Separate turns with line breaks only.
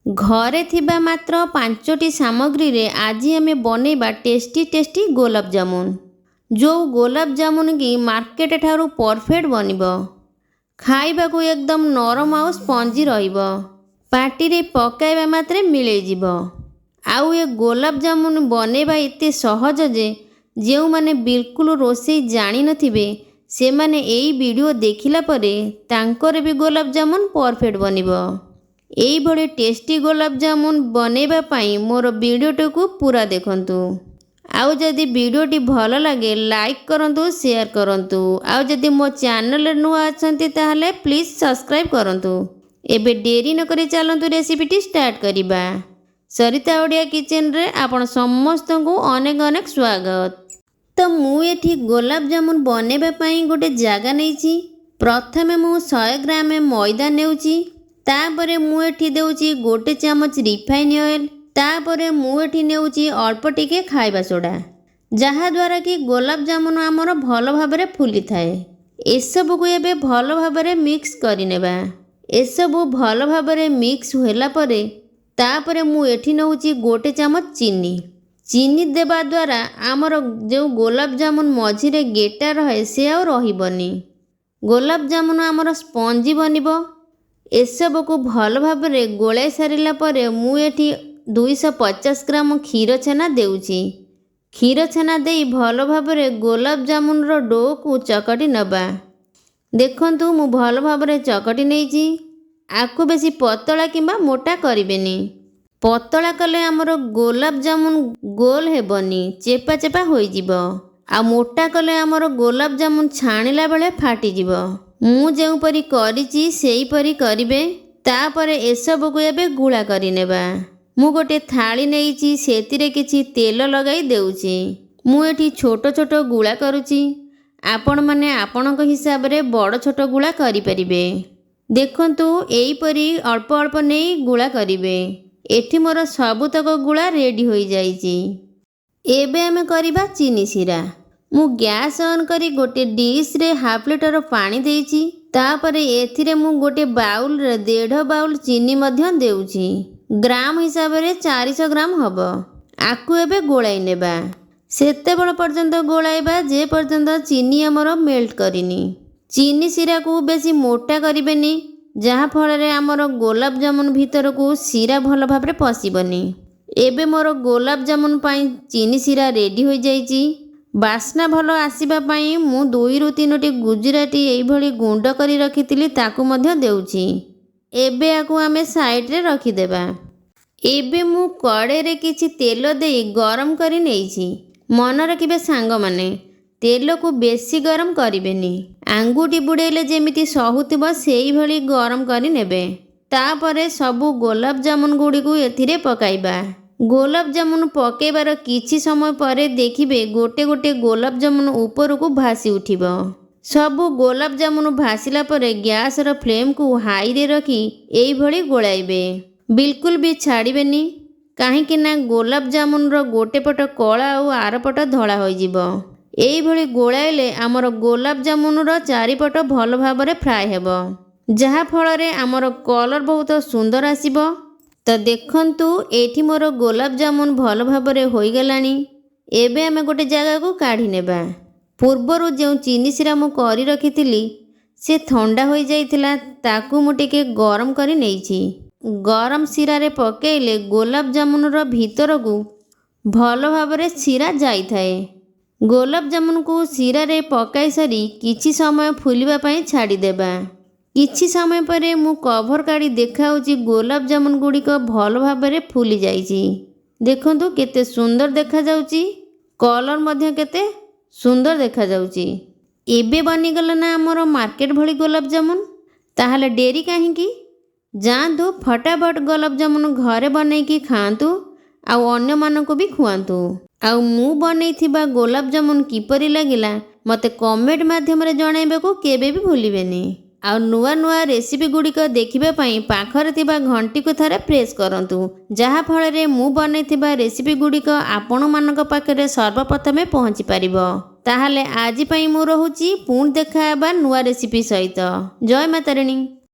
घरे थिबा मात्र 5टी सामग्री रे आज आमे बनेबा टेस्टी टेस्टी गोलाप जामुन। जो गोलाप जामुन की मार्केट ठारू परफेक्ट बनिबो। खाइबा को एकदम नरम आउ स्पंजी रहिबो। पार्टी रे पकाइबा मात्रे मिले जिवो। आउ ये गोलाप जामुन बनेबा एते सहज जे जेउ माने बिल्कुल रोषेई जानि नथिबे से माने एई वीडियो देखिला परे तांकर भी गोलाप जामुन परफेक्ट बनिबो। एई भली टेस्टी गोलाप जामुन बनेबा पाई मोर वीडियो को पूरा देखंतु। आउ जदि वीडियोटी भल लगे लाइक करंतु, शेयर करंतु। आउ जदि मो चैनल नुआ अछंती ताहले प्लीज सब्सक्राइब करंतु। एबे डेरी न करी चलंतु रेसिपीटी स्टार्ट करिबा। सरिता ओडिया किचन रे आपण समस्त को अनेक अनेक स्वागत। तो मु एठी गोलाप जामुन बनेबा पाई गोटे जागा नेइची। प्रथमे मु 100 ग्राम मैदा नेउची। तापरे मु एठी देउची गोटे चमच रिफाइन ऑयल। तापरे मु एठी नेउची अल्प टिके खाइबा सोडा, जहा द्वारा कि गोलाप जामुन आमर भल भाबरे फुली थाए। एसबु को एबे भल भाबरे मिक्स करि नेबा। एसबु भल भाबरे मिक्स होला परे तापरे मु एठी नेउची गोटे चमच चीनी। चीनी देबा द्वारा आमर जो गोलाप जामुन मझिरे गेटा रहे से आ रहिबनी। गोलाप जामुन आमर स्पंजी बनिबो। एसबु को भल भाबरे गोलाई सारिला परे मु एठी 250 ग्राम क्षीर छेना देउची। क्षीर छेना देई भल भाबरे गोलाप जामुन रो डो को चकटी नबा। देखंतु मु भल भाबरे चकटी नेइची। आकु बेसी पतला किंबा मोटा करिबेनी। पतला कले आमर गोलाप जामुन गोल हेबनी, चेपा चेपा होई जिवो। आ मोटा कले आमर गोलाप जामुन छाणिला बेले फाटी जिवो। मु जेउ परी करिची सेई परी करिबे। तापरे एसबु को एबे गुळा करि नेबा। मु गोटे थाली नेइची, सेतिरे किछि तेल लगाई देउची। मु एठी छोट छोट गुळा करूची। आपण माने आपणक हिसाब रे बड़ छोट गुळा करि परिबे। देखंतु एई परी अल्प अल्प नेई गुळा करिबे। एठी मोर सबुतक गुळा रेडी होई जाईची। एबे आमे करिबा चीनी सिरा। मु गैस ऑन करी गोटे डिश रे हाफ लीटर पानी देइची। तापरे एथिरे मु गोटे बाउल रे 1.5 बाउल चीनी मध्य देउची। ग्राम हिसाब रे 400 ग्राम हबो। आकु एबे गोळाई नेबा। सेते बळ पर्यंत गोळाइबा जे पर्यंत चीनी हमर मेल्ट करिनी। चीनी सिरा को बेसी मोटा करिबेनी, जहा फल रे हमर गोलाप जामुन भीतर को सिरा भल भाबरे पसिबनी। एबे मोर गोलाप जामुन पाई चीनी सिरा रेडी होई जाईची। बास्ना भल आसीबा पाई मु 2 रु 3टी गुजराती एई भली गुंड करी रखितिली ताकू मध्य देउची। एबे आकू आमे साइड रे रखि देबा। एबे मु कड़े रे किछि तेल देई गरम करी नेइची। मन रखिबे सांग माने तेल को बेसी गरम करिबेनी। आंगुठी बुड़ेले जेमिति सहुतिबो सेई भली गरम करी नेबे। तापरे सबु गोलाप जामुन गुडी को एथिरे पकाइबा। गोलाप जामुन पकेबार किछि समय परे देखिबे गोटे गोटे गोलाप जामुन ऊपर को भासी उठिबो। सबु गोलाप जामुन भासिला परे गैस रो फ्लेम को हाई रे रखी एई भली गोलाइबे। बिल्कुल भी छाड़िबेनी, काहे कि ना गोलाप जामुन रो गोटे पट कळा और आर पट धळा होई जिवो। एई भली गोलाइले आमर गोलाप जामुन रो चारिपट भल भाबरे फ्राई हेबो, जहा फल रे आमर कलर बहुत सुंदर आसीबो। तो देखंतु एठी मोर गोलाप जामुन भल भाबरे होई गलानी। एबे आमे गोटे जागा को काढी नेबा। पूर्वरु जे चीनी सिरा मु करी रखितिली से ठंडा होई जाइतिला, ताकू मु टिके गरम करी नेइची। गरम सिरा रे पकेइले गोलाप जामुन रो भीतर को भल भाबरे सिरा जाई थाए। गोलाप जामुन को सिरा रे पकाई सारी किछि समय फुलिबा पई छाड़ी देबा। किछि समय परे मु कवर काढी देखाउची गोलाप जामुन गुडी को भल भाबरे फुली जाईची। देखंतु केते सुंदर देखा जाउची, कलर मध्य केते सुंदर देखा जाउची। एबे बनी गला ना हमर मार्केट भली गोलाप जामुन। ताहाले डेरी काहे की जांतु फटाफट गोलाप जामुन घरे बनै की खांतु आउ अन्य मानको भी खुआंतु। आउ मु बनैथिबा गोलाप जामुन किपरि लागिला मते कमेंट माध्यम रे जणाइबेको केबे भी भूलिबेनी। आउ नुआ नुआ रेसिपी गुड़िक देखिबा पई पाखरे थिबा घंटी को थरे प्रेस करंतु, जहा फल रे मु बनैथिबा रेसिपी गुड़िक आपण मानक पाखरे सर्वप्रथमे पहुंची परिबो। ताहाले आजि पई मु रहुची, पुण देखा हेबा नुआ रेसिपी सहित। जय माता रानी।